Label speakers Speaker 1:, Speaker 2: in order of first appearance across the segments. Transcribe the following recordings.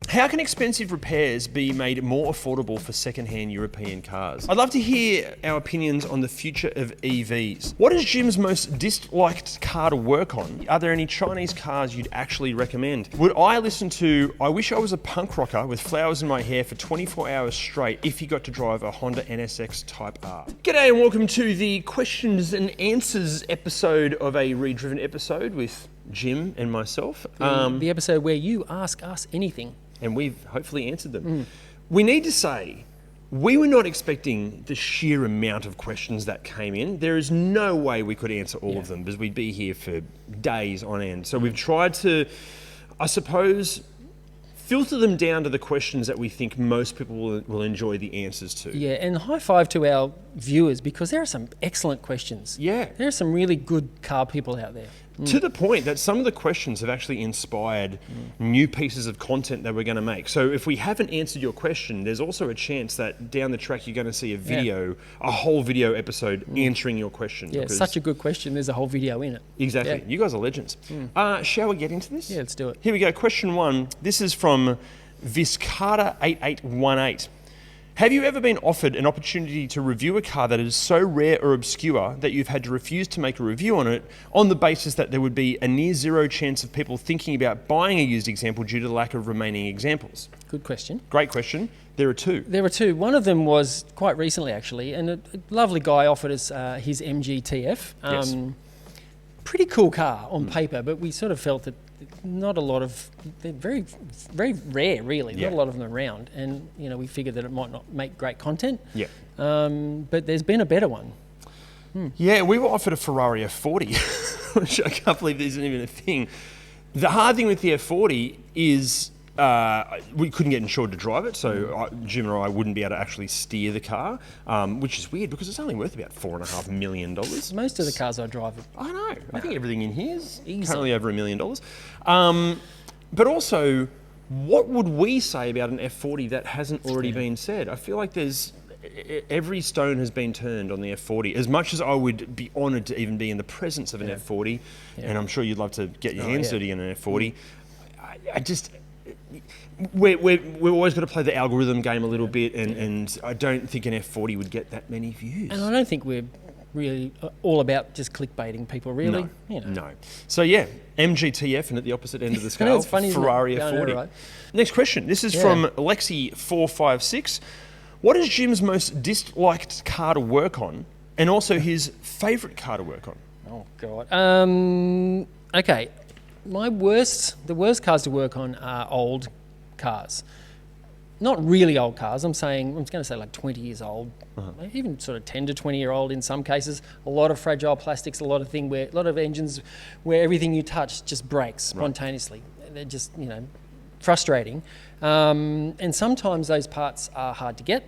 Speaker 1: How can expensive repairs be made more affordable for second-hand European cars? I'd love to hear our opinions on the future of EVs. What is Jim's most disliked car to work on? Are there any Chinese cars you'd actually recommend? Would I listen to I Wish I Was a Punk Rocker with Flowers in My Hair for 24 hours straight if he got to drive a Honda NSX Type R? G'day and welcome to the questions and answers episode of a ReDriven episode with Jim and myself.
Speaker 2: The episode where you ask us anything.
Speaker 1: And we've hopefully answered them. We need to say, we were not expecting the sheer amount of questions that came in. There is no way we could answer all of them because we'd be here for days on end. So we've tried to, I suppose, filter them down to the questions that we think most people will enjoy the answers to.
Speaker 2: Yeah, and high five to our viewers because there are some excellent questions.
Speaker 1: Yeah.
Speaker 2: There are some really good car people out there.
Speaker 1: To the point that some of the questions have actually inspired new pieces of content that we're going to make. So if we haven't answered your question, there's also a chance that down the track you're going to see a video, a whole video episode answering your question.
Speaker 2: Yeah, such a good question. There's a whole video in it.
Speaker 1: Exactly.
Speaker 2: Yeah.
Speaker 1: You guys are legends. Shall we get into this?
Speaker 2: Yeah, let's do it.
Speaker 1: Here we go. Question 1. This is from Viscata8818. Have you ever been offered an opportunity to review a car that is so rare or obscure that you've had to refuse to make a review on it on the basis that there would be a near zero chance of people thinking about buying a used example due to the lack of remaining examples?
Speaker 2: Good question.
Speaker 1: Great question. There are two.
Speaker 2: There were two. One of them was quite recently, actually, and a lovely guy offered us his MGTF.
Speaker 1: Yes.
Speaker 2: Pretty cool car on paper, but we sort of felt that not a lot of, they're very, very rare, really.
Speaker 1: Yeah.
Speaker 2: Not a lot of them around, and we figured that it might not make great content.
Speaker 1: Yeah.
Speaker 2: But there's been a better one.
Speaker 1: Yeah, we were offered a Ferrari F40, which I can't believe isn't even a thing. The hard thing with the F40 is we couldn't get insured to drive it, so Jim and I wouldn't be able to actually steer the car, which is weird because it's only worth about $4.5 million.
Speaker 2: Most of the cars I drive
Speaker 1: I know. I think everything in here is
Speaker 2: Easy.
Speaker 1: currently over $1 million. But also, what would we say about an F40 that hasn't already been said? I feel like every stone has been turned on the F40. As much as I would be honoured to even be in the presence of an F40, and I'm sure you'd love to get your hands dirty on an F40, I just... We've always got to play the algorithm game a little bit, and I don't think an F40 would get that many views.
Speaker 2: And I don't think we're really all about just clickbaiting people, really.
Speaker 1: No. So yeah, MGTF, and at the opposite end of the scale,
Speaker 2: It's funny,
Speaker 1: Ferrari
Speaker 2: isn't it?
Speaker 1: F40.
Speaker 2: No, right.
Speaker 1: Next question. This is from Lexi456. What is Jim's most disliked car to work on, and also his favourite car to work on?
Speaker 2: Oh God. Okay. The worst cars to work on are old cars. Not really old cars. I'm going to say like 20 years old, even sort of 10 to 20 year old in some cases. A lot of fragile plastics, a lot of engines where everything you touch just breaks spontaneously. They're just, frustrating. And sometimes those parts are hard to get.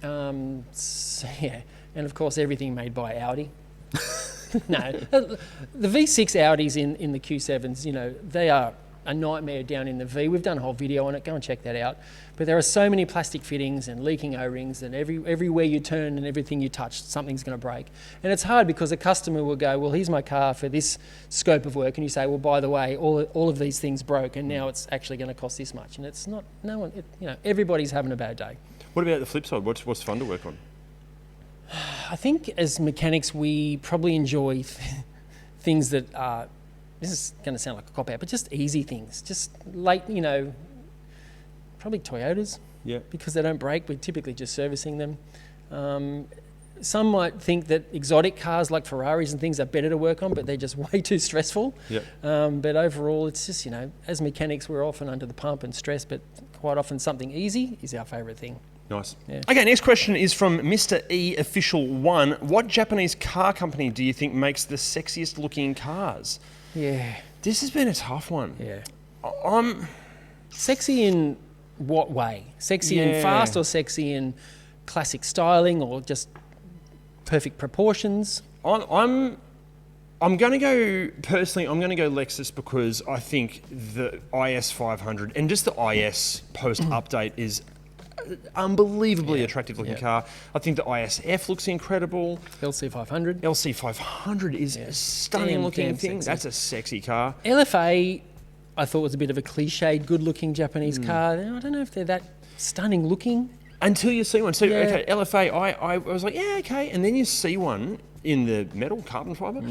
Speaker 2: And of course everything made by Audi. No, the V6 Audis in the Q7s, they are a nightmare down in the V. We've done a whole video on it. Go and check that out. But there are so many plastic fittings and leaking O-rings, and everywhere you turn and everything you touch, something's going to break. And it's hard because a customer will go, well, here's my car for this scope of work, and you say, well, by the way, all of these things broke, and now it's actually going to cost this much. And it's not. No one. Everybody's having a bad day. What
Speaker 1: about the flip side? What's fun to work on?
Speaker 2: I think as mechanics, we probably enjoy things that are, this is going to sound like a cop-out, but just easy things. Just late, probably Toyotas.
Speaker 1: Yeah.
Speaker 2: Because they don't break. We're typically just servicing them. Some might think that exotic cars like Ferraris and things are better to work on, but they're just way too stressful.
Speaker 1: Yeah.
Speaker 2: But overall, it's just, as mechanics, we're often under the pump and stressed, but quite often something easy is our favourite thing.
Speaker 1: Nice.
Speaker 2: Yeah.
Speaker 1: Okay, next question is from Mr. E Official 1. What Japanese car company do you think makes the sexiest looking cars?
Speaker 2: Yeah.
Speaker 1: This has been a tough one.
Speaker 2: Yeah.
Speaker 1: I'm...
Speaker 2: Sexy in what way? Sexy in fast, or sexy in classic styling, or just perfect proportions?
Speaker 1: I'm going to go, personally, I'm going to go Lexus because I think the IS 500 and just the IS post-update is unbelievably attractive looking car. I think the ISF looks incredible.
Speaker 2: LC500.
Speaker 1: LC500 is a stunning looking thing.
Speaker 2: sexy.
Speaker 1: That's a sexy car.
Speaker 2: LFA, I thought was a bit of a cliched, good-looking Japanese car. I don't know if they're that stunning looking.
Speaker 1: Until you see one. So, okay, LFA, I was like, yeah, okay. And then you see one in the metal, carbon fibre,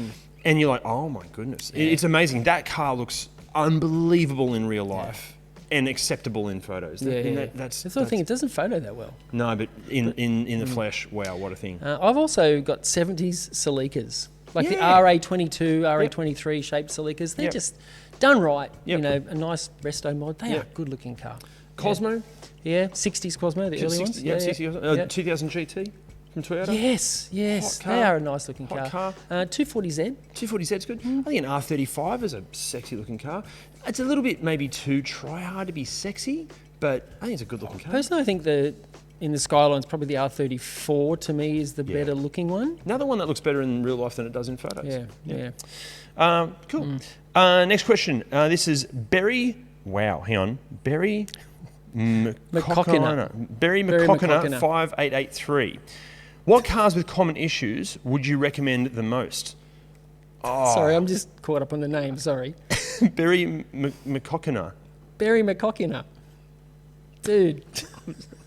Speaker 1: and you're like, oh my goodness. It's amazing. That car looks unbelievable in real life and acceptable in photos.
Speaker 2: That's the sort of thing, it doesn't photo that well.
Speaker 1: No, but in the flesh, wow, what a thing.
Speaker 2: I've also got 70s Celicas, like the RA22, RA23 shaped Celicas. They're just done right. You know, a nice resto mod. They are a good-looking car.
Speaker 1: Cosmo?
Speaker 2: Yeah, 60s Cosmo, the early ones.
Speaker 1: 2000 GT from Toyota?
Speaker 2: Yes. They are a nice looking car. 240Z.
Speaker 1: 240Z's good. I think an R35 is a sexy looking car. It's a little bit maybe too try-hard to be sexy, but I think it's a good looking car.
Speaker 2: Personally, I think in the Skyline's probably the R34 to me is the better looking one.
Speaker 1: Another one that looks better in real life than it does in photos. Cool. Next question. This is Berry. Wow, hang on. Berry McCockiner 5883. What cars with common issues would you recommend the most? Oh.
Speaker 2: Sorry, I'm just caught up on the name. Sorry.
Speaker 1: Berry McCockiner.
Speaker 2: Berry McCockiner. Dude.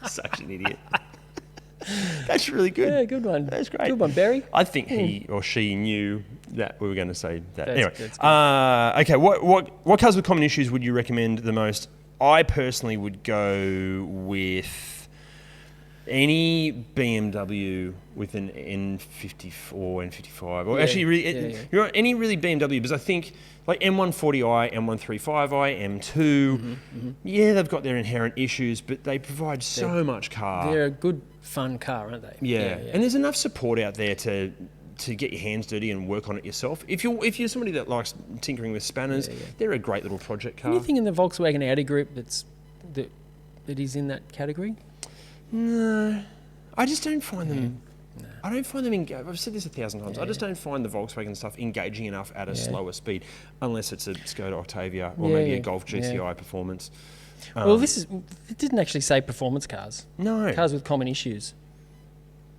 Speaker 1: Such an idiot. That's really good.
Speaker 2: Yeah, good one.
Speaker 1: That's great.
Speaker 2: Good one, Berry.
Speaker 1: I think he or she knew that we were going to say that.
Speaker 2: That's
Speaker 1: Okay. What cars with common issues would you recommend the most? I personally would go with any BMW with an N54, N55, or any really BMW, because I think like M140i, M135i, M2, they've got their inherent issues, but they provide so much car.
Speaker 2: They're a good, fun car, aren't they?
Speaker 1: Yeah. And there's enough support out there to get your hands dirty and work on it yourself. If you're somebody that likes tinkering with spanners, they're a great little project car.
Speaker 2: Anything in the Volkswagen Audi group that is in that category?
Speaker 1: No, I just don't find them. No. I don't find them I've said this 1,000 times. I just don't find the Volkswagen stuff engaging enough at a slower speed, unless it's a Skoda Octavia or maybe a Golf GTI Performance.
Speaker 2: Well, it didn't actually say performance cars.
Speaker 1: No.
Speaker 2: Cars with common issues.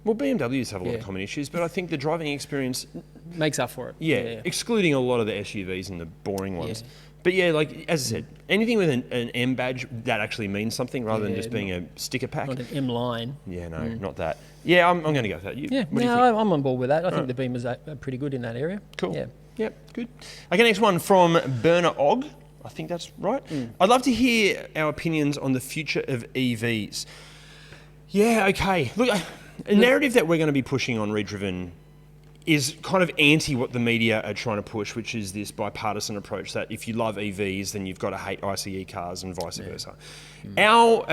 Speaker 1: Well, BMWs have a lot of common issues, but I think the driving experience
Speaker 2: makes up for it.
Speaker 1: Excluding a lot of the SUVs and the boring ones. But like as I said, anything with an M badge that actually means something rather than just being a sticker pack.
Speaker 2: Not an M line.
Speaker 1: Yeah, no, not that. Yeah, I'm going to go with that. What do you think?
Speaker 2: I'm on board with that. I think the Beamers are pretty good in that area.
Speaker 1: Cool. Yeah, good. Okay, next one from Burner Og. I think that's right. I'd love to hear our opinions on the future of EVs. Yeah, okay. Look, a narrative that we're going to be pushing on ReDriven is kind of anti what the media are trying to push, which is this bipartisan approach that if you love EVs, then you've got to hate ICE cars and vice versa. Our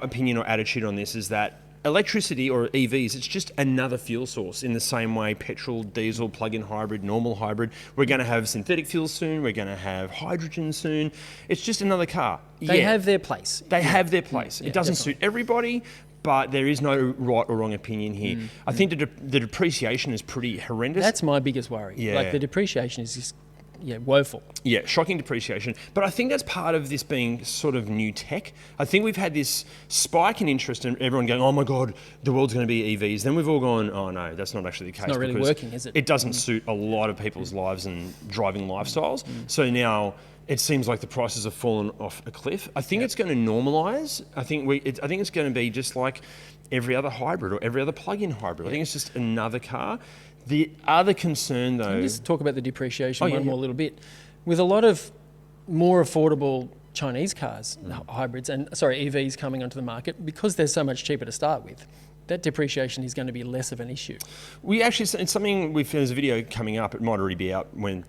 Speaker 1: opinion or attitude on this is that electricity or EVs, it's just another fuel source in the same way petrol, diesel, plug-in hybrid, normal hybrid. We're going to have synthetic fuels soon. We're going to have hydrogen soon. It's just another car.
Speaker 2: They have their place.
Speaker 1: They have their place. It doesn't suit everybody, but there is no right or wrong opinion here. I think the depreciation is pretty horrendous.
Speaker 2: That's my biggest worry.
Speaker 1: Yeah.
Speaker 2: Like the depreciation is just woeful.
Speaker 1: Yeah, shocking depreciation. But I think that's part of this being sort of new tech. I think we've had this spike in interest and everyone going, oh my God, the world's going to be EVs. Then we've all gone, oh no, that's not actually the case.
Speaker 2: It's not really working, is it?
Speaker 1: It doesn't suit a lot of people's lives and driving lifestyles. So now it seems like the prices have fallen off a cliff. I think it's going to normalise. I think it's going to be just like every other hybrid or every other plug-in hybrid. I think it's just another car. The other concern, though...
Speaker 2: Can we just talk about the depreciation more little bit? With a lot of more affordable Chinese cars, hybrids, EVs coming onto the market, because they're so much cheaper to start with, that depreciation is going to be less of an issue. It's
Speaker 1: something there's a video coming up. It might already be out when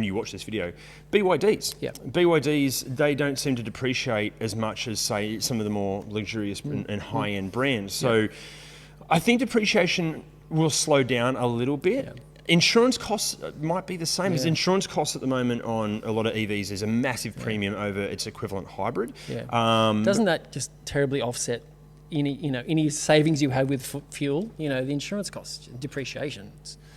Speaker 1: you watch this video. BYDs. Yeah. BYDs, they don't seem to depreciate as much as, say, some of the more luxurious and high-end brands. So I think depreciation will slow down a little bit. Yeah. Insurance costs might be the same. As insurance costs at the moment on a lot of EVs is a massive premium over its equivalent hybrid.
Speaker 2: Yeah. Doesn't that just terribly offset any savings you have with fuel, the insurance costs, depreciation.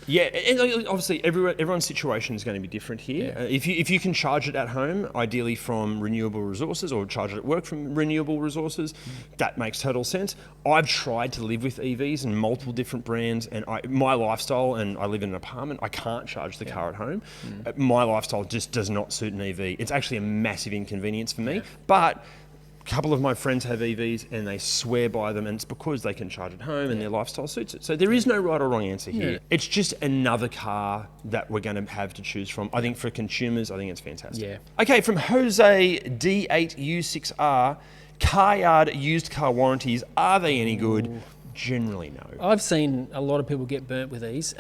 Speaker 1: Yeah, and obviously everyone's situation is going to be different here.
Speaker 2: Yeah.
Speaker 1: If you can charge it at home, ideally from renewable resources, or charge it at work from renewable resources, that makes total sense. I've tried to live with EVs and multiple different brands, and my lifestyle, and I live in an apartment, I can't charge the car at home. My lifestyle just does not suit an EV. It's actually a massive inconvenience for me, but a couple of my friends have EVs and they swear by them, and it's because they can charge at home and their lifestyle suits it. So there is no right or wrong answer here. It's just another car that we're going to have to choose from. I think for consumers, I think it's fantastic.
Speaker 2: Yeah.
Speaker 1: Okay, from Jose D8U6R, car yard used car warranties, are they any good? Generally, no.
Speaker 2: I've seen a lot of people get burnt with these.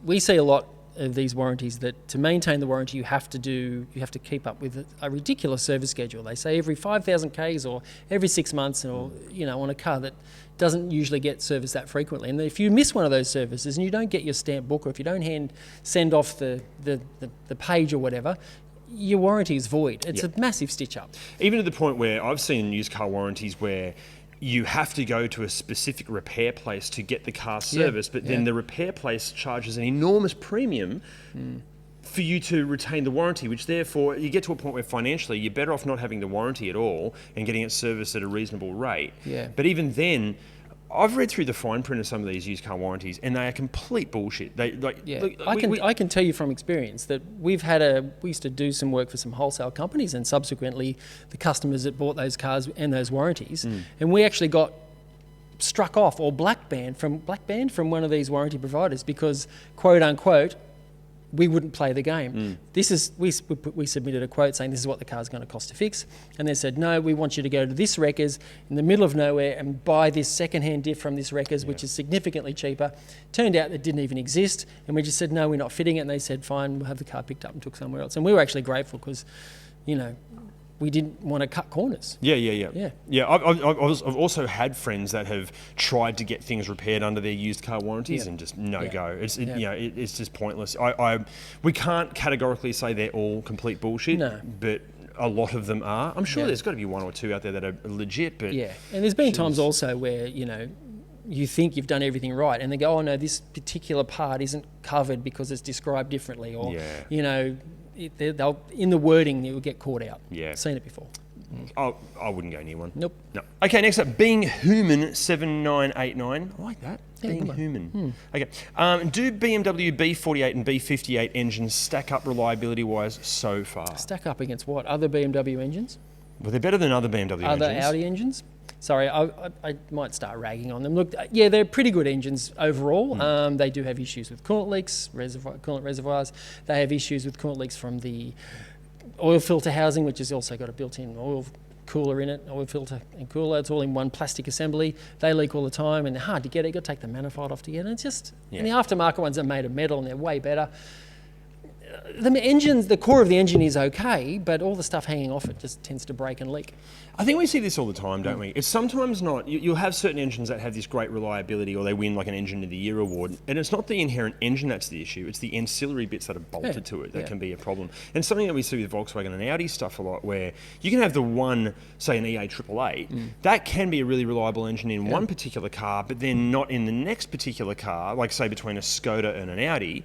Speaker 2: We see a lot of these warranties that to maintain the warranty you have to keep up with a ridiculous service schedule. They say every 5,000 Ks or every 6 months, or on a car that doesn't usually get serviced that frequently. And if you miss one of those services and you don't get your stamp book, or if you don't send off the page or whatever, your warranty is void. It's a massive stitch up.
Speaker 1: Even to the point where I've seen used car warranties where you have to go to a specific repair place to get the car serviced, but then the repair place charges an enormous premium for you to retain the warranty, which therefore you get to a point where financially you're better off not having the warranty at all and getting it serviced at a reasonable rate.
Speaker 2: Yeah.
Speaker 1: But even then, I've read through the fine print of some of these used car warranties, and they are complete bullshit.
Speaker 2: I can tell you from experience that we used to do some work for some wholesale companies, and subsequently the customers that bought those cars and those warranties, and we actually got struck off or black banned from one of these warranty providers because, quote unquote, we wouldn't play the game. We submitted a quote saying this is what the car's going to cost to fix, and they said, no, we want you to go to this wreckers in the middle of nowhere and buy this second-hand diff from this wreckers, which is significantly cheaper. Turned out it didn't even exist, and we just said, no, we're not fitting it, and they said, fine, we'll have the car picked up and took somewhere else. And we were actually grateful because, we didn't want to cut corners.
Speaker 1: Yeah. I've also had friends that have tried to get things repaired under their used car warranties and just go. It's just pointless. We can't categorically say they're all complete bullshit, but a lot of them are. I'm sure there's got to be one or two out there that are legit, but
Speaker 2: and there's been times also where you think you've done everything right, and they go, oh no, this particular part isn't covered because it's described differently, or they'll in the wording you'll get caught out. Seen it before.
Speaker 1: I wouldn't go near one.
Speaker 2: Nope.
Speaker 1: No. Okay, next up, Being Human 7989. I like that. Being Human. Okay. Do BMW B48 and B58 engines stack up reliability-wise so far?
Speaker 2: Stack up against what? Other BMW engines?
Speaker 1: Well, they're better than other BMW engines.
Speaker 2: Other Audi engines? Sorry, I might start ragging on them. Look, yeah, they're pretty good engines overall. They do have issues with coolant leaks, coolant reservoirs. They have issues with coolant leaks from the oil filter housing, which has also got a built-in oil cooler in it, oil filter and cooler. It's all in one plastic assembly. They leak all the time, and they're hard to get. You've got to take the manifold off to get it. It's just, and the aftermarket ones are made of metal, and they're way better. The core of the engine is okay, but all the stuff hanging off it just tends to break and leak.
Speaker 1: I think we see this all the time, don't we? It's sometimes not. You'll have certain engines that have this great reliability, or they win like an Engine of the Year award, and it's not the inherent engine that's the issue. It's the ancillary bits that are bolted to it that can be a problem. And something that we see with Volkswagen and Audi stuff a lot, where you can have the one, say an EA888, that can be a really reliable engine in one particular car, but then not in the next particular car, like say between a Skoda and an Audi,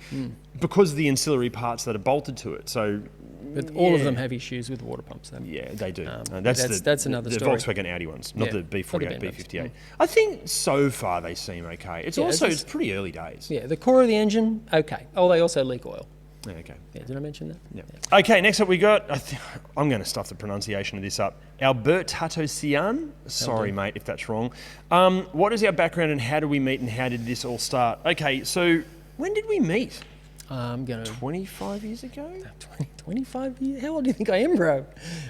Speaker 1: because of the ancillary parts that are bolted to it. So.
Speaker 2: But all of them have issues with water pumps, though.
Speaker 1: Yeah, they do.
Speaker 2: That's another story.
Speaker 1: The Volkswagen Audi ones, not the B48, B58. I think so far they seem okay. It's pretty early days.
Speaker 2: Yeah, the core of the engine, okay. Oh, they also leak oil.
Speaker 1: Yeah, okay.
Speaker 2: Yeah, did I mention that?
Speaker 1: Yeah. Okay, next up we got, I'm going to stuff the pronunciation of this up. Albert Tatosian. Sorry, mate, if that's wrong. What is our background and how do we meet and how did this all start? Okay, so when did we meet?
Speaker 2: I'm going to...
Speaker 1: 25 years ago?
Speaker 2: 25 years? How old do you think I am, bro?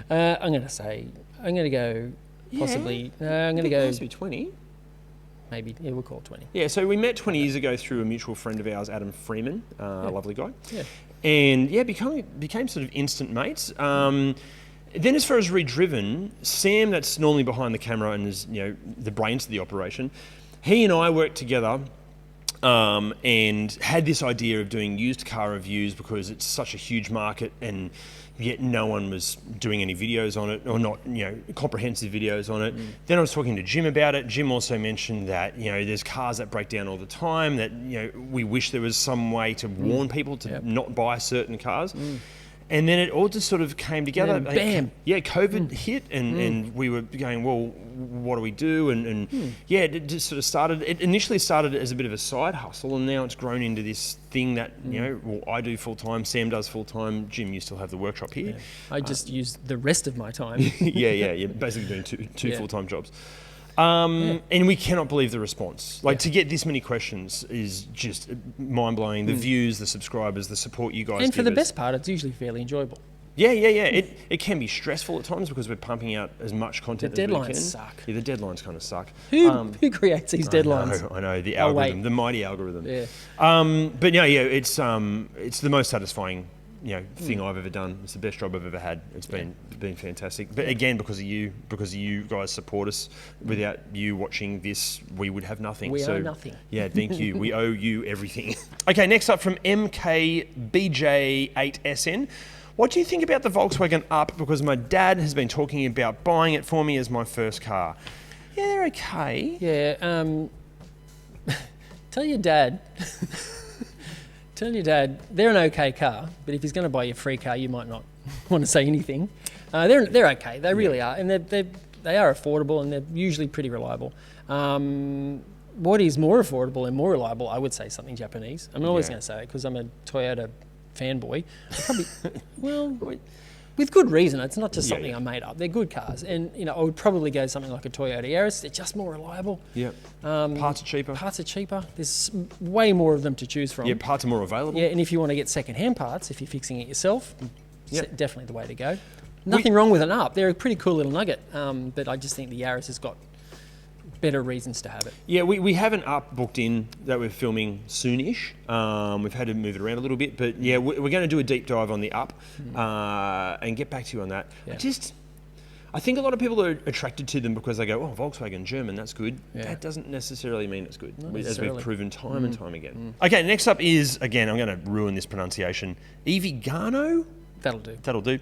Speaker 2: I'm going to go possibly... I'm going to go...
Speaker 1: Must be 20.
Speaker 2: Maybe, we'll call it 20.
Speaker 1: Yeah, so we met 20 years ago through a mutual friend of ours, Adam Freeman, a lovely guy.
Speaker 2: Yeah.
Speaker 1: And became sort of instant mates. Then as far as ReDriven, Sam, that's normally behind the camera and is the brains of the operation, he and I worked together and had this idea of doing used car reviews because it's such a huge market and yet no one was doing any videos on it, or not, comprehensive videos on it. Then I was talking to Jim about it. Jim also mentioned that, there's cars that break down all the time, that, we wish there was some way to warn people to not buy certain cars. And then it all just sort of came together.
Speaker 2: And then bam!
Speaker 1: Yeah, COVID hit, and we were going, well, what do we do? And it just sort of started. It initially started as a bit of a side hustle, and now it's grown into this thing that well, I do full time, Sam does full time, Jim, you still have the workshop here.
Speaker 2: Yeah. I just use the rest of my time.
Speaker 1: You're basically doing two full time jobs. And we cannot believe the response. To get this many questions is just mind-blowing. The views, the subscribers, the support you guys give us.
Speaker 2: And for the best part, it's usually fairly enjoyable.
Speaker 1: Yeah. It can be stressful at times because we're pumping out as much content as we can.
Speaker 2: The deadlines suck.
Speaker 1: Yeah, the deadlines kind of suck.
Speaker 2: Who creates these deadlines?
Speaker 1: I know, the algorithm, the mighty algorithm.
Speaker 2: Yeah.
Speaker 1: But it's the most satisfying thing I've ever done. It's the best job I've ever had. It's been fantastic. But again, because of you guys support us. Without you watching this, we would have nothing.
Speaker 2: We owe nothing.
Speaker 1: Yeah, thank you. We owe you everything. Okay, next up from MKBJ8SN. What do you think about the Volkswagen Up? Because my dad has been talking about buying it for me as my first car. Yeah, they're okay.
Speaker 2: Yeah. Tell your dad. Tell your dad they're an okay car, but if he's going to buy you a free car, you might not want to say anything. They're okay. They really are, and they are affordable, and they're usually pretty reliable. What is more affordable and more reliable? I would say something Japanese. I'm always going to say it because I'm a Toyota fanboy. With good reason. It's not just something I made up. They're good cars, and I would probably go something like a Toyota Yaris. They're just more reliable.
Speaker 1: Yeah. Parts are cheaper.
Speaker 2: There's way more of them to choose from.
Speaker 1: Yeah, parts are more available.
Speaker 2: Yeah, and if you want to get second-hand parts, if you're fixing it yourself, it's definitely the way to go. Nothing wrong with an Up. They're a pretty cool little nugget, but I just think the Yaris has got better reasons to have it.
Speaker 1: Yeah, we have an Up booked in that we're filming soonish. We've had to move it around a little bit, but yeah, we're going to do a deep dive on the Up and get back to you on that.
Speaker 2: Yeah.
Speaker 1: I think a lot of people are attracted to them because they go, oh, Volkswagen German, that's good.
Speaker 2: Yeah.
Speaker 1: That doesn't necessarily mean it's good, as
Speaker 2: necessarily.
Speaker 1: we've proven time and time again. Okay, next up is, again, I'm going to ruin this pronunciation, Evigano?
Speaker 2: That'll do.
Speaker 1: That'll do.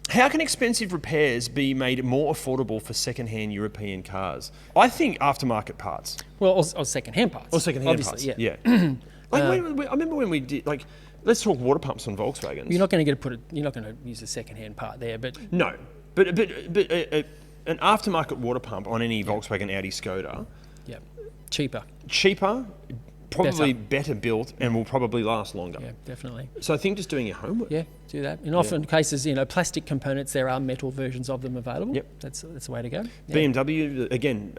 Speaker 1: How can expensive repairs be made more affordable for second-hand European cars? I think aftermarket parts.
Speaker 2: Well, or second-hand parts.
Speaker 1: Or second-hand
Speaker 2: obviously,
Speaker 1: parts. Yeah. I remember when we did, let's talk water pumps on Volkswagens.
Speaker 2: You're not going to you're not going to use a second-hand part there, but
Speaker 1: no. But an aftermarket water pump on any Volkswagen, Audi, Skoda.
Speaker 2: Yeah. Cheaper.
Speaker 1: Probably better built, and will probably last longer.
Speaker 2: Yeah, definitely.
Speaker 1: So I think just doing your homework.
Speaker 2: Yeah, do that. In often cases, plastic components, there are metal versions of them available.
Speaker 1: Yep.
Speaker 2: That's the way to go. Yeah.
Speaker 1: BMW, again,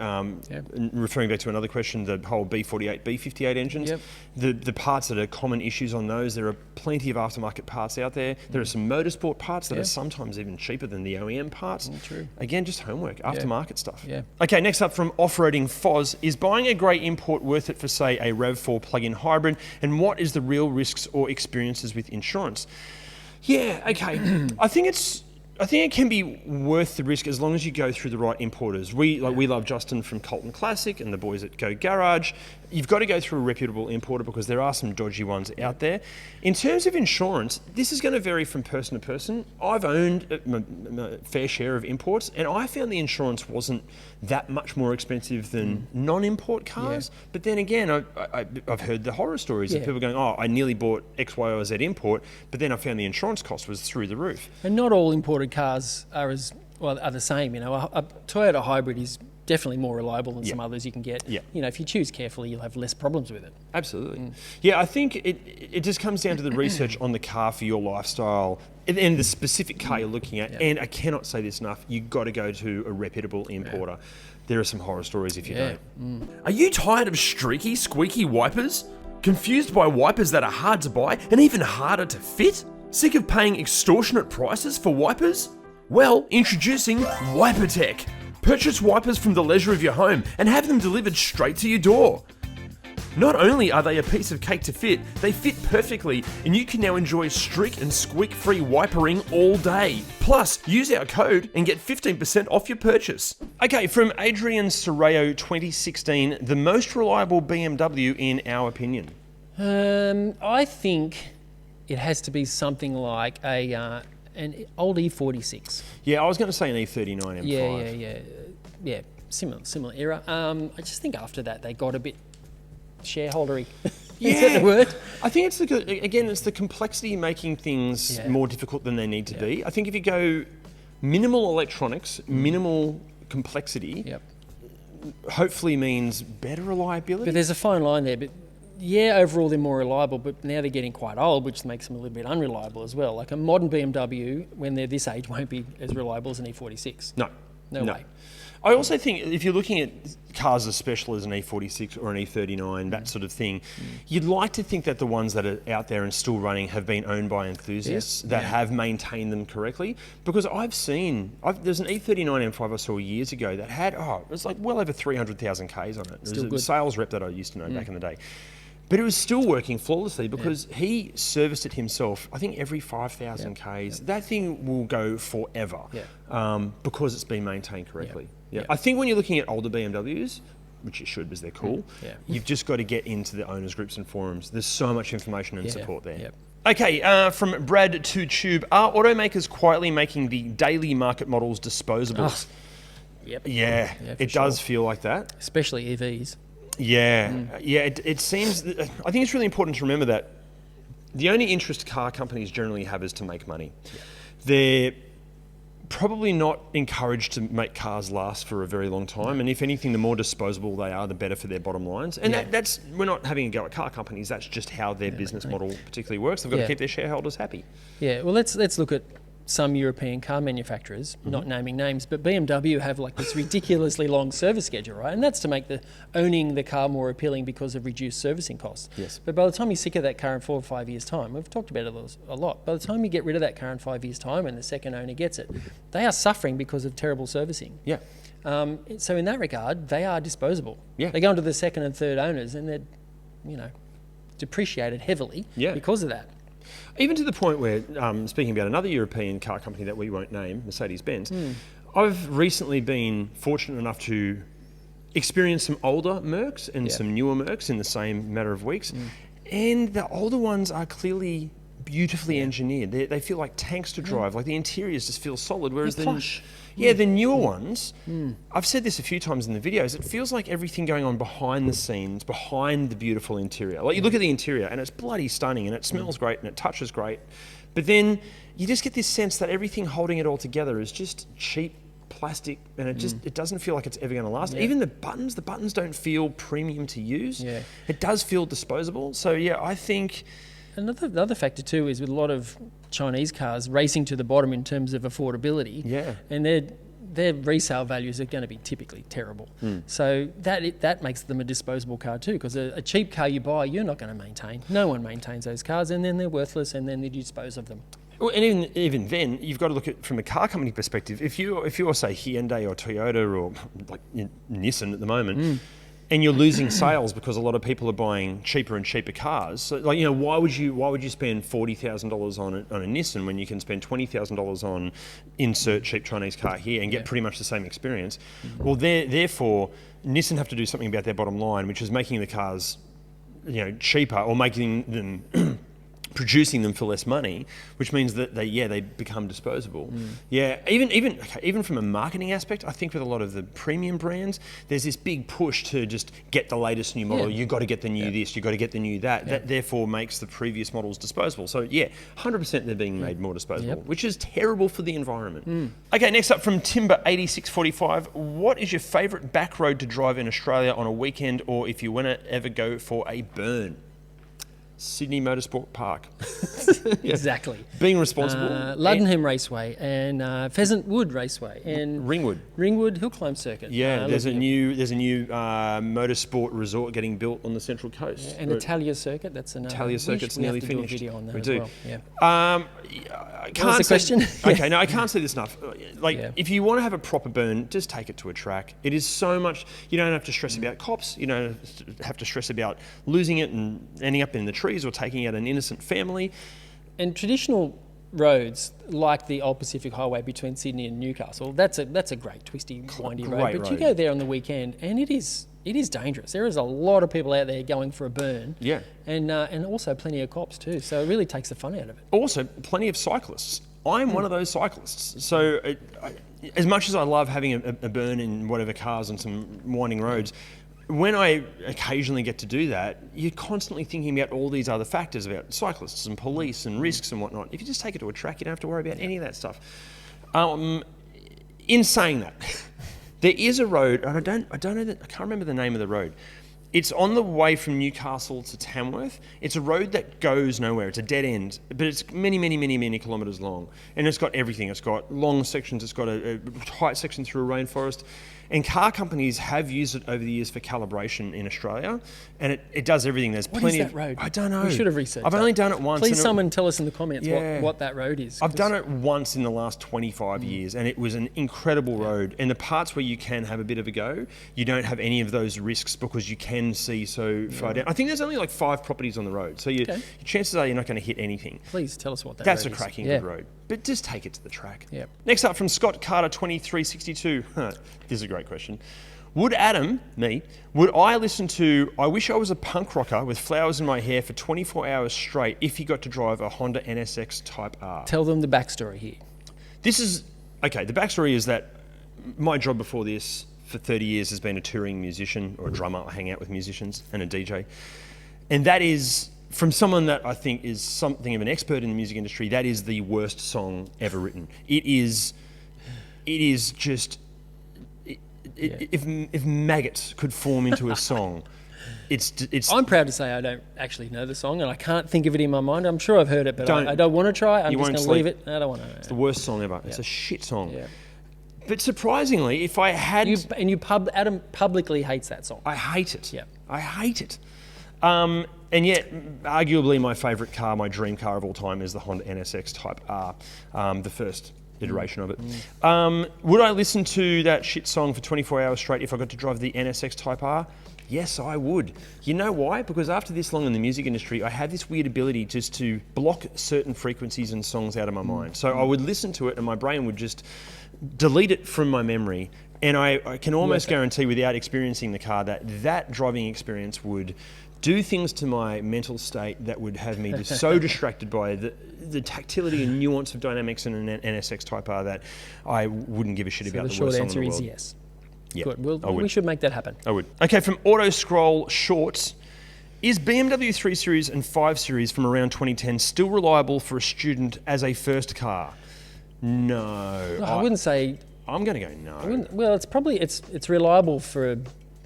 Speaker 1: referring back to another question, the whole B48 B58 engines, the parts that are common issues on those, there are plenty of aftermarket parts out there. There are some motorsport parts that are sometimes even cheaper than the OEM parts.
Speaker 2: True.
Speaker 1: Again, just homework, aftermarket stuff.
Speaker 2: Yeah.
Speaker 1: Okay, next up from Off-Roading Foz, is buying a grey import worth it for, say, a RAV4 plug-in hybrid, and what is the real risks or experiences with insurance? Yeah, okay. I think it can be worth the risk as long as you go through the right importers. We love Justin from Colton Classic and the boys at Go Garage. You've got to go through a reputable importer because there are some dodgy ones out there. In terms of insurance, this is going to vary from person to person. I've owned a fair share of imports, and I found the insurance wasn't that much more expensive than non-import cars. Yeah. But then again, I've heard the horror stories of people going, oh, I nearly bought X, Y, or Z import, but then I found the insurance cost was through the roof.
Speaker 2: And not all imported cars are the same. A Toyota hybrid is definitely more reliable than some others you can get.
Speaker 1: Yeah.
Speaker 2: If you choose carefully, you'll have less problems with it.
Speaker 1: Absolutely. Yeah, I think it just comes down to the research on the car for your lifestyle and the specific car you're looking at. And I cannot say this enough, you've got to go to a reputable importer. There are some horror stories if you don't. Are you tired of streaky, squeaky wipers? Confused by wipers that are hard to buy and even harder to fit? Sick of paying extortionate prices for wipers? Well, introducing Wipertech. Purchase wipers from the leisure of your home and have them delivered straight to your door. Not only are they a piece of cake to fit, they fit perfectly, and you can now enjoy streak and squeak-free wipering all day. Plus, use our code and get 15% off your purchase. Okay, from Adrian Serrao 2016, the most reliable BMW in our opinion.
Speaker 2: I think it has to be something like an old E46.
Speaker 1: Yeah, I was going to say an E39 M5.
Speaker 2: Yeah. Similar era. I just think after that they got a bit shareholdery. Is that the word?
Speaker 1: I think it's it's the complexity making things more difficult than they need to be. I think if you go minimal electronics, minimal complexity, hopefully means better reliability.
Speaker 2: But there's a fine line there. But yeah, overall they're more reliable, but now they're getting quite old, which makes them a little bit unreliable as well. Like a modern BMW, when they're this age, won't be as reliable as an E46. No way.
Speaker 1: I also think if you're looking at cars as special as an E46 or an E39, that sort of thing, you'd like to think that the ones that are out there and still running have been owned by enthusiasts that have maintained them correctly. Because there's an E39 M5 I saw years ago that had, it was like well over 300,000 Ks on it. It was a sales rep that I used to know back in the day. But it was still working flawlessly because he serviced it himself, I think every 5,000 Ks. That thing will go forever because it's been maintained correctly. I think when you're looking at older BMWs, which you should because they're cool, you've just got to get into the owners groups and forums. There's so much information and support there. Okay, from Brad to Tube, are automakers quietly making the daily market models disposable? It does feel like that.
Speaker 2: Especially EVs.
Speaker 1: It seems, I think it's really important to remember that the only interest car companies generally have is to make money. They're probably not encouraged to make cars last for a very long time, and if anything, the more disposable they are, the better for their bottom lines. And that's, we're not having a go at car companies, that's just how their business model particularly works. They've got to keep their shareholders happy. Well,
Speaker 2: let's look at some European car manufacturers, not naming names, but BMW have like this ridiculously long service schedule, right? And that's to make owning the car more appealing because of reduced servicing costs. But by the time you're sick of that car in 4 or 5 years' time, we've talked about it a lot, by the time you get rid of that car in 5 years' time and the second owner gets it, they are suffering because of terrible servicing. So in that regard, they are disposable. They go into the second and third owners and they're, depreciated heavily because of that.
Speaker 1: Even to the point where, speaking about another European car company that we won't name, Mercedes-Benz, I've recently been fortunate enough to experience some older Mercs and some newer Mercs in the same matter of weeks. And the older ones are clearly beautifully engineered. They feel like tanks to drive, like the interiors just feel solid, whereas the newer ones, I've said this a few times in the videos, it feels like everything going on behind the scenes, behind the beautiful interior. Like you look at the interior and it's bloody stunning and it smells great and it touches great, but then you just get this sense that everything holding it all together is just cheap plastic and it doesn't feel like it's ever going to last. Even the buttons don't feel premium to use. It does feel disposable. So I think...
Speaker 2: Another factor too is with a lot of Chinese cars racing to the bottom in terms of affordability, and their resale values are going to be typically terrible. So that makes them a disposable car too, because a cheap car you buy, you're not going to maintain. No one maintains those cars, and then they're worthless, and then you dispose of them.
Speaker 1: Well, and even then, you've got to look at it from a car company perspective. If you're say Hyundai or Toyota or like Nissan at the moment. And you're losing sales because a lot of people are buying cheaper and cheaper cars. So, why would you spend $40,000 on a Nissan when you can spend $20,000 on insert cheap Chinese car here and get pretty much the same experience? Well, therefore, Nissan have to do something about their bottom line, which is making the cars, cheaper or making them. Producing them for less money, which means that they become disposable. Even from a marketing aspect, I think with a lot of the premium brands, there's this big push to just get the latest new model. You've got to get the new this, you've got to get the new that. That therefore makes the previous models disposable. So 100% they're being made more disposable, which is terrible for the environment. Okay, next up from Timber8645, what is your favourite back road to drive in Australia on a weekend, or if you want to ever go for a burn? Sydney Motorsport Park.
Speaker 2: Exactly.
Speaker 1: Being responsible.
Speaker 2: Luddenham Raceway and Pheasant Wood Raceway and Ringwood Hill Climb Circuit.
Speaker 1: There's a new motorsport resort getting built on the Central Coast.
Speaker 2: And Italia Circuit. That's another.
Speaker 1: Italia Circuit's nearly finished.
Speaker 2: We have to do a video on that
Speaker 1: we
Speaker 2: as
Speaker 1: do.
Speaker 2: Well.
Speaker 1: What was the question? Okay, no, I can't say this enough. If you want to have a proper burn, just take it to a track. It is so much. You don't have to stress about cops. You don't have to stress about losing it and ending up in the trees or taking out an innocent family.
Speaker 2: And traditional roads like the Old Pacific Highway between Sydney and Newcastle, that's a great twisty, windy road. But you go there on the weekend and it is it is dangerous. There is a lot of people out there going for a burn.
Speaker 1: Yeah.
Speaker 2: And also plenty of cops too. So it really takes the fun out of it.
Speaker 1: Also, plenty of cyclists. I'm one of those cyclists. So as much as I love having a burn in whatever cars on some winding roads, when I occasionally get to do that, you're constantly thinking about all these other factors about cyclists and police and risks and whatnot. If you just take it to a track, you don't have to worry about any of that stuff. In saying that, there is a road, and I can't remember the name of the road. It's on the way from Newcastle to Tamworth. It's a road that goes nowhere. It's a dead end, but it's many, many, many, many kilometres long. And it's got everything. It's got long sections. It's got a tight section through a rainforest. And car companies have used it over the years for calibration in Australia. And it does everything. There's plenty
Speaker 2: What is that road?
Speaker 1: I don't know.
Speaker 2: We should have researched
Speaker 1: I've only done it once.
Speaker 2: Please someone tell us in the comments what that road is.
Speaker 1: I've done it once in the last 25 years, and it was an incredible road. And the parts where you can have a bit of a go, you don't have any of those risks because you can see so far down. I think there's only like 5 properties on the road, so your chances are you're not going to hit anything.
Speaker 2: Please tell us what that
Speaker 1: That's
Speaker 2: road
Speaker 1: a
Speaker 2: is.
Speaker 1: cracking good road. But just take it to the track.
Speaker 2: Yep.
Speaker 1: Next up from Scott Carter 2362. This is a great question. Would Adam, would I listen to I Wish I Was a Punk Rocker with Flowers in My Hair for 24 hours straight if he got to drive a Honda NSX Type R?
Speaker 2: Tell them the backstory here.
Speaker 1: The backstory is that my job before this for 30 years has been a touring musician or a drummer. I hang out with musicians and a DJ. And that is, from someone that I think is something of an expert in the music industry, that is the worst song ever written. It is just... If maggots could form into a song, it's.
Speaker 2: I'm proud to say I don't actually know the song, and I can't think of it in my mind. I'm sure I've heard it, but I don't want to try. I'm just going to leave it. I don't want to.
Speaker 1: It's the worst song ever. It's a shit song. Yeah. But surprisingly, if I had...
Speaker 2: Adam publicly hates that song.
Speaker 1: I hate it.
Speaker 2: Yeah.
Speaker 1: I hate it. And yet, arguably my favourite car, my dream car of all time, is the Honda NSX Type R, the first iteration of it. Would I listen to that shit song for 24 hours straight if I got to drive the NSX Type R? Yes, I would. You know why? Because after this long in the music industry, I have this weird ability just to block certain frequencies and songs out of my mind. So I would listen to it and my brain would just delete it from my memory. And I can almost guarantee without experiencing the car that driving experience would do things to my mental state that would have me just so distracted by the tactility and nuance of dynamics in an NSX Type R that I wouldn't give a shit about the worst song in the world.
Speaker 2: The short answer is yes.
Speaker 1: Yeah,
Speaker 2: Good. We should make that happen.
Speaker 1: I would. Okay, from Auto Scroll Shorts, is BMW 3 Series and 5 Series from around 2010 still reliable for a student as a first car? No.
Speaker 2: I wouldn't say...
Speaker 1: I'm going to go no.
Speaker 2: Well, it's probably... It's reliable for...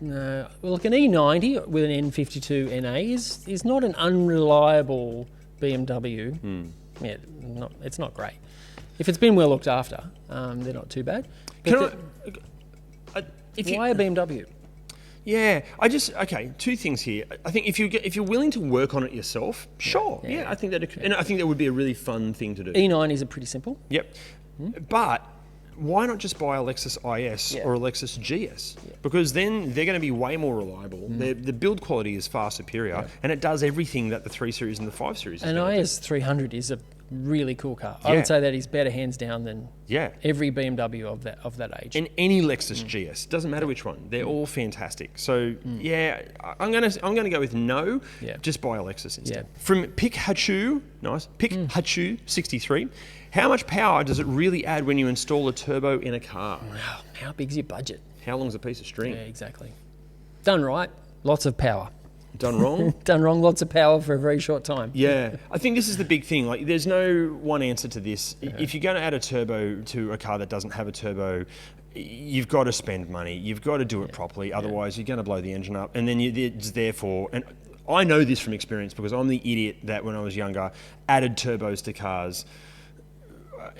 Speaker 2: well, look, an E90 with an N52 NA is not an unreliable BMW. Yeah, it's not great. If it's been well looked after, they're not too bad. Why a BMW?
Speaker 1: Yeah, two things here. I think if you're willing to work on it yourself, sure. Yeah, I think that would be a really fun thing to do.
Speaker 2: E90s are pretty simple.
Speaker 1: Yep. But why not just buy a Lexus IS or a Lexus GS? Because then they're going to be way more reliable. The build quality is far superior, and it does everything that the 3 Series and the 5 Series is.
Speaker 2: An IS 300 is a really cool car. I would say that is better hands down than every BMW of that age.
Speaker 1: And any Lexus GS, doesn't matter which one, they're all fantastic. So I'm gonna go with no. Just buy a Lexus instead. From Pick Hachu, nice. Pick Hachu 63. How much power does it really add when you install a turbo in a car?
Speaker 2: Wow, how big's your budget?
Speaker 1: How long's a piece of string?
Speaker 2: Yeah, exactly. Done right, lots of power.
Speaker 1: Done wrong?
Speaker 2: Done wrong, lots of power for a very short time.
Speaker 1: Yeah, I think this is the big thing. Like, there's no one answer to this. If you're going to add a turbo to a car that doesn't have a turbo, you've got to spend money. You've got to do it properly. Otherwise, you're going to blow the engine up. And then it's therefore... And I know this from experience because I'm the idiot that when I was younger added turbos to cars.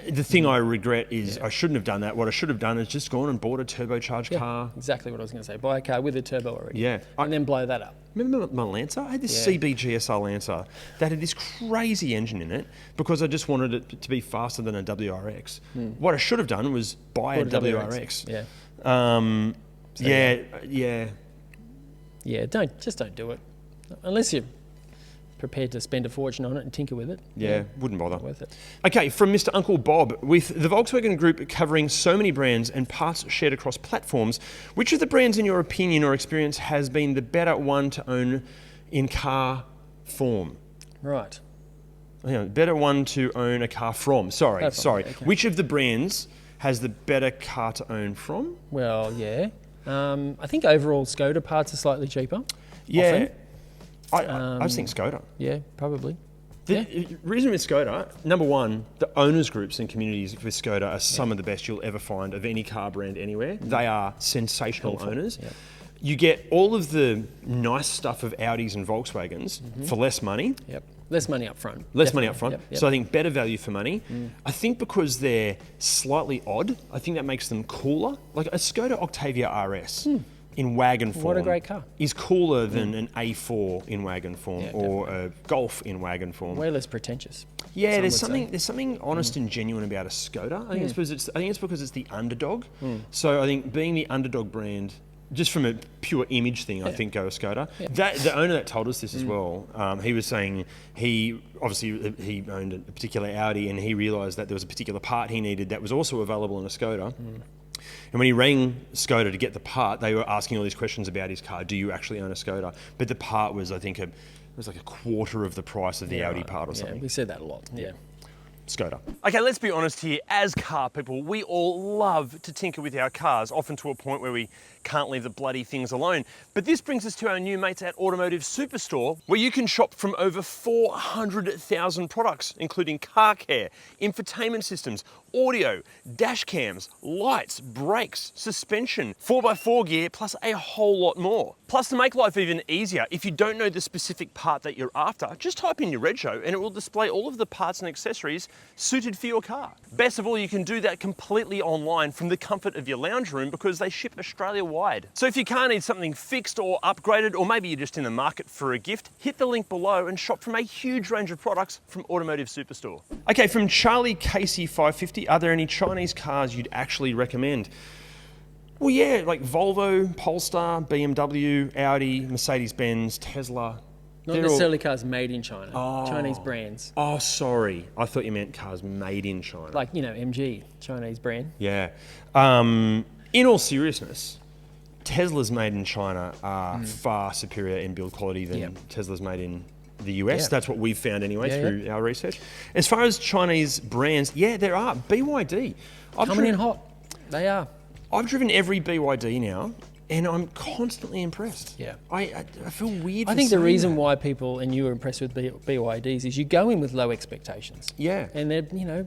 Speaker 1: The thing I regret is I shouldn't have done that. What I should have done is just gone and bought a turbocharged car.
Speaker 2: Exactly what I was going to say. Buy a car with a turbo already.
Speaker 1: Yeah.
Speaker 2: And then blow that up.
Speaker 1: Remember my Lancer? I had this CB GSR Lancer that had this crazy engine in it because I just wanted it to be faster than a WRX. What I should have done was buy a WRX.
Speaker 2: Yeah, don't do it. Unless you're prepared to spend a fortune on it and tinker with it.
Speaker 1: Yeah, wouldn't bother.
Speaker 2: Worth it.
Speaker 1: Okay, from Mr. Uncle Bob, with the Volkswagen Group covering so many brands and parts shared across platforms, which of the brands, in your opinion or experience, has been the better one to own in car form?
Speaker 2: Right.
Speaker 1: Better one to own a car from. Sorry.
Speaker 2: Okay.
Speaker 1: Which of the brands has the better car to own from?
Speaker 2: Well, yeah. I think overall Skoda parts are slightly cheaper.
Speaker 1: Yeah. I just think Skoda.
Speaker 2: Yeah, probably.
Speaker 1: The reason with Skoda, number one, the owners groups and communities with Skoda are some of the best you'll ever find of any car brand anywhere. They are sensational owners.
Speaker 2: Yeah.
Speaker 1: You get all of the nice stuff of Audis and Volkswagens for less money.
Speaker 2: Yep. Less money up front.
Speaker 1: Less money up front.
Speaker 2: Yep.
Speaker 1: So I think better value for money. I think because they're slightly odd, I think that makes them cooler. Like a Skoda Octavia RS in wagon form.
Speaker 2: What a great car.
Speaker 1: Is cooler than an A4 in wagon form or a Golf in wagon form.
Speaker 2: Way less pretentious.
Speaker 1: Yeah, there's something honest and genuine about a Skoda. I think it's because it's the underdog. So I think being the underdog brand, just from a pure image thing, I think go a Skoda. Yeah. The owner that told us this as well, he was saying he owned a particular Audi and he realised that there was a particular part he needed that was also available in a Skoda. And when he rang Skoda to get the part, they were asking all these questions about his car. Do you actually own a Skoda? But the part was, I think, it was like a quarter of the price of the Audi part or something.
Speaker 2: Yeah, we say that a lot. Yeah.
Speaker 1: Skoda. Okay, let's be honest here. As car people, we all love to tinker with our cars, often to a point where we can't leave the bloody things alone. But this brings us to our new mates at Automotive Superstore, where you can shop from over 400,000 products, including car care, infotainment systems, audio, dash cams, lights, brakes, suspension, 4x4 gear, plus a whole lot more. Plus, to make life even easier, if you don't know the specific part that you're after, just type in your rego and it will display all of the parts and accessories suited for your car. Best of all, you can do that completely online from the comfort of your lounge room because they ship Australia-wide. So if your car needs something fixed or upgraded, or maybe you're just in the market for a gift, hit the link below and shop from a huge range of products from Automotive Superstore. Okay, from Charlie Casey 550, are there any Chinese cars you'd actually recommend? Well, yeah, like Volvo, Polestar, BMW, Audi, Mercedes-Benz, Tesla.
Speaker 2: Not necessarily cars made in China, Chinese brands.
Speaker 1: Oh, sorry. I thought you meant cars made in China.
Speaker 2: Like, MG, Chinese brand.
Speaker 1: Yeah. In all seriousness, Teslas made in China are far superior in build quality than Teslas made in the US.
Speaker 2: Yeah.
Speaker 1: That's what we've found anyway through our research. As far as Chinese brands, there are. BYD.
Speaker 2: Coming in hot. They are.
Speaker 1: I've driven every BYD now, and I'm constantly impressed.
Speaker 2: Yeah.
Speaker 1: I feel weird.
Speaker 2: I think the reason why people and you are impressed with BYDs is you go in with low expectations.
Speaker 1: Yeah.
Speaker 2: And they're,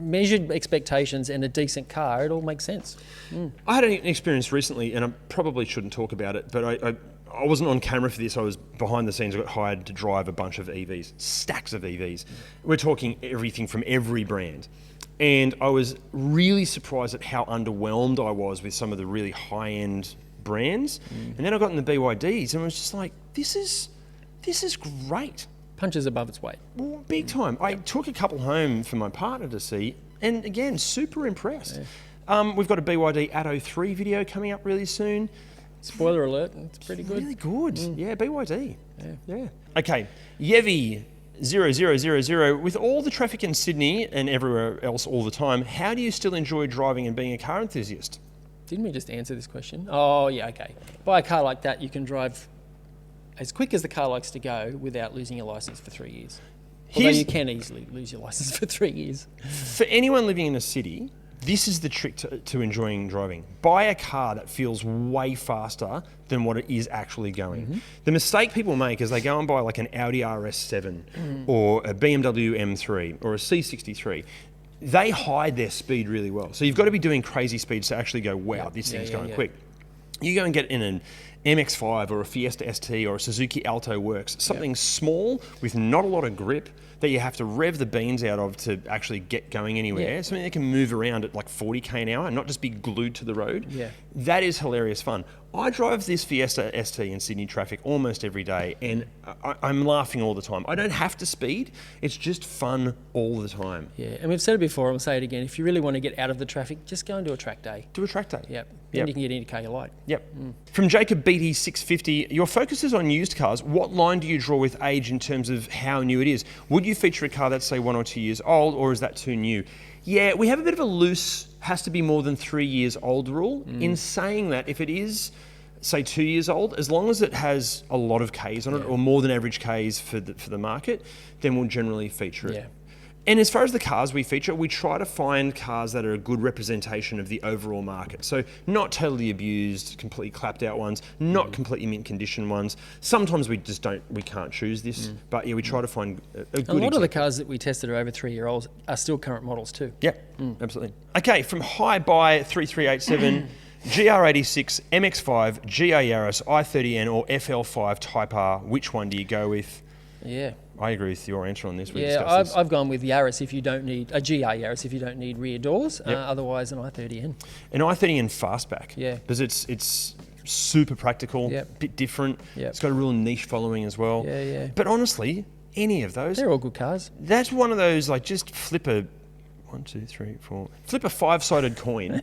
Speaker 2: measured expectations and a decent car, it all makes sense.
Speaker 1: I had an experience recently, and I probably shouldn't talk about it, but I wasn't on camera for this. I was behind the scenes. I got hired to drive a bunch of EVs, stacks of EVs. We're talking everything from every brand. And I was really surprised at how underwhelmed I was with some of the really high-end brands. And then I got in the BYDs and I was just like, this is great.
Speaker 2: Punches above its weight.
Speaker 1: Well, big time. I took a couple home for my partner to see, and again, super impressed. Yeah. We've got a BYD Atto 3 video coming up really soon.
Speaker 2: Spoiler alert, it's pretty good.
Speaker 1: Really good. Yeah, BYD. Yeah. Okay, Yevi 0000, with all the traffic in Sydney and everywhere else all the time, how do you still enjoy driving and being a car enthusiast?
Speaker 2: Didn't we just answer this question? Oh, yeah, okay. Buy a car like that, you can drive as quick as the car likes to go without losing your license for 3 years. Although you can easily lose your license for 3 years.
Speaker 1: For anyone living in a city, this is the trick to enjoying driving. Buy a car that feels way faster than what it is actually going. The mistake people make is they go and buy like an Audi RS7 or a BMW M3 or a C63. They hide their speed really well. So you've got to be doing crazy speeds to actually go, wow, this thing's going quick. You go and get in an MX-5 or a Fiesta ST or a Suzuki Alto Works, something small with not a lot of grip that you have to rev the beans out of to actually get going anywhere. Something that can move around at like 40k an hour and not just be glued to the road. That is hilarious fun. I drive this Fiesta ST in Sydney traffic almost every day, and I'm laughing all the time. I don't have to speed. It's just fun all the time.
Speaker 2: Yeah, and we've said it before, I'll say it again. If you really want to get out of the traffic, just go and do a track day.
Speaker 1: Do a track day.
Speaker 2: Then you can get any car you like.
Speaker 1: From Jacob B BT650, your focus is on used cars. What line do you draw with age in terms of how new it is? Would you feature a car that's, say, 1 or 2 years old, or is that too new? Yeah, we have a bit of a loose, has to be more than 3 years old rule. In saying that, if it is, say, 2 years old, as long as it has a lot of Ks on it, or more than average Ks for the market, then we'll generally feature it.
Speaker 2: Yeah.
Speaker 1: And as far as the cars we feature, we try to find cars that are a good representation of the overall market. So not totally abused, completely clapped out ones, not completely mint condition ones. Sometimes we can't choose this, but yeah, we try to find a good
Speaker 2: A lot of the cars that we tested are over 3-year-olds are still current models too.
Speaker 1: Yeah, absolutely. Okay, from Hi Buy 3387, GR86, MX5, GR Yaris, i30N or FL5 Type R, which one do you go with?
Speaker 2: Yeah.
Speaker 1: I agree with your answer on this.
Speaker 2: I've gone with Yaris if you don't need a GR Yaris if you don't need rear doors. Otherwise, an i30N.
Speaker 1: An i30N fastback.
Speaker 2: Yeah.
Speaker 1: Because it's super practical, bit different.
Speaker 2: Yep.
Speaker 1: It's got a real niche following as well.
Speaker 2: Yeah, yeah.
Speaker 1: But honestly, any of those,
Speaker 2: They're all good cars.
Speaker 1: that's one of those, like, just flip a 5-sided coin,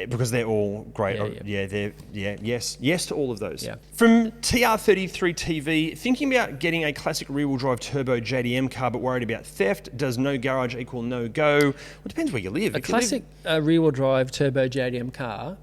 Speaker 1: because they're all great. Yes to all of those.
Speaker 2: Yeah.
Speaker 1: From TR33 TV, thinking about getting a classic rear-wheel drive turbo JDM car, but worried about theft. Does no garage equal no go? Well, it depends where you live.
Speaker 2: A classic rear-wheel drive turbo JDM car,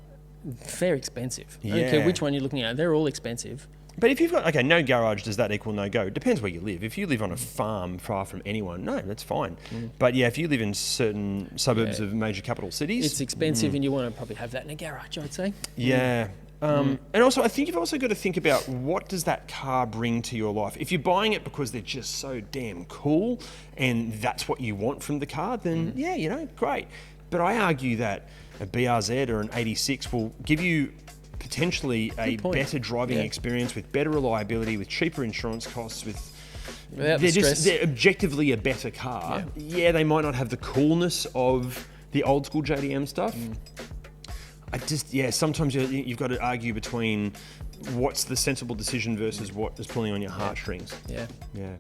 Speaker 2: they're expensive. I don't care which one you're looking at. They're all expensive.
Speaker 1: But if you've got, no garage, does that equal no go? Depends where you live. If you live on a farm far from anyone, no, that's fine. But yeah, if you live in certain suburbs of major capital cities,
Speaker 2: It's expensive and you want to probably have that in a garage, I'd say.
Speaker 1: Yeah. And also, I think you've also got to think about what does that car bring to your life. If you're buying it because they're just so damn cool and that's what you want from the car, then great. But I argue that a BRZ or an 86 will give you potentially a better driving experience with better reliability, with cheaper insurance costs, they're objectively a better car. Yeah, they might not have the coolness of the old school JDM stuff. Sometimes you've got to argue between what's the sensible decision versus what is pulling on your heartstrings.
Speaker 2: Yeah.
Speaker 1: Yeah.